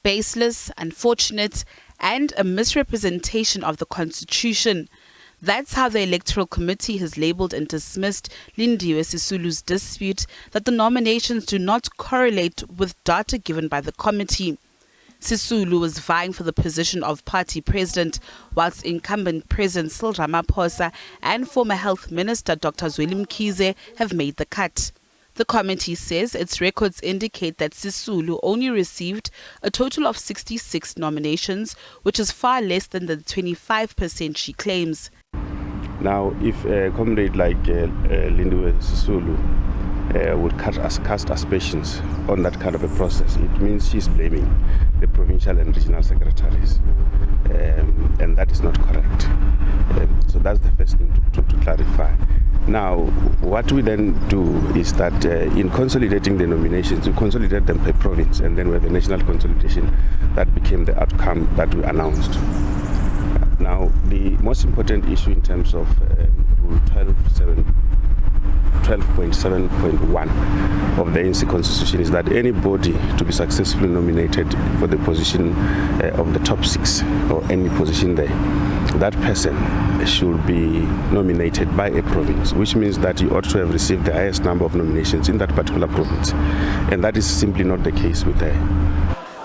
baseless, unfortunate, and a misrepresentation of the Constitution. That's how the Electoral Committee has labelled and dismissed Lindiwe Sisulu's dispute that the nominations do not correlate with data given by the committee. Sisulu was vying for the position of party president, whilst incumbent President Cyril Ramaphosa and former Health Minister Dr. Zweli Mkhize have made the cut. The committee says its records indicate that Sisulu only received a total of 66 nominations, which is far less than the 25% she claims. Now, if a comrade like Lindiwe Sisulu would cast aspersions on that kind of a process, it means she's blaming the provincial and regional secretaries, and that is not correct. So that's the first thing to clarify. Now, what we then do is that in consolidating the nominations, we consolidate them per province, and then we have a national consolidation. That became the outcome that we announced. Now, the most important issue in terms of Rule 12.7.1 of the ANC Constitution is that anybody to be successfully nominated for the position of the top 6 or any position there, that person should be nominated by a province, which means that you ought to have received the highest number of nominations in that particular province. And that is simply not the case with her.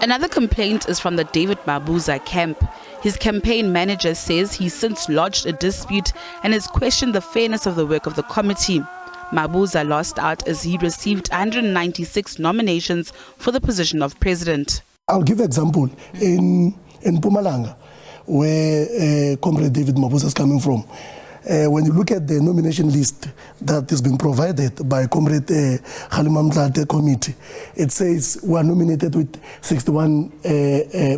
Another complaint is from the David Mabuza camp. His campaign manager says he's since lodged a dispute and has questioned the fairness of the work of the committee. Mabuza lost out as he received 196 nominations for the position of president. I'll give an example. In Mpumalanga, where Comrade David Mabuza is coming from, when you look at the nomination list that has been provided by Comrade Khalima Mdlate committee, it says we are nominated with 61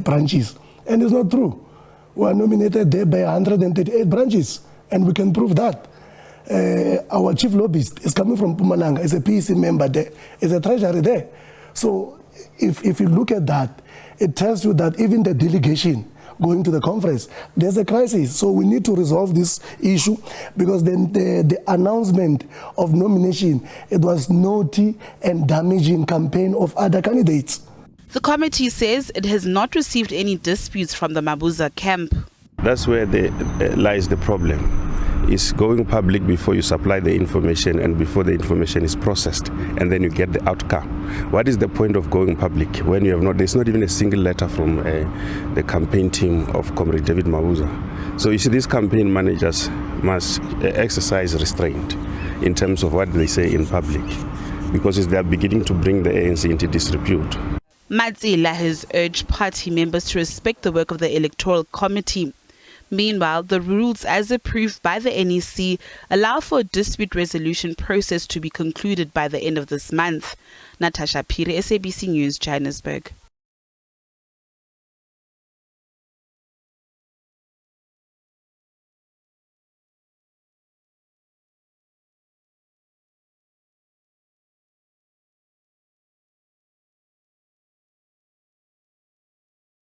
branches. And it's not true. We are nominated there by 138 branches, and we can prove that. Our chief lobbyist is coming from Mpumalanga, is a PEC member there, is a treasury there. So if you look at that, it tells you that even the delegation going to the conference, there's a crisis. So we need to resolve this issue, because then the announcement of nomination, it was naughty and damaging campaign of other candidates. The committee says it has not received any disputes from the Mabuza camp. That's where lies the problem. Is going public before you supply the information and before the information is processed, and then you get the outcome. What is the point of going public when you have not, there's not even a single letter from the campaign team of Comrade David Mabuza? So you see, these campaign managers must exercise restraint in terms of what they say in public, because they are beginning to bring the ANC into disrepute. Matsila has urged party members to respect the work of the Electoral Committee. Meanwhile, the rules as approved by the NEC allow for a dispute resolution process to be concluded by the end of this month. Natasha Piri, SABC News, Johannesburg.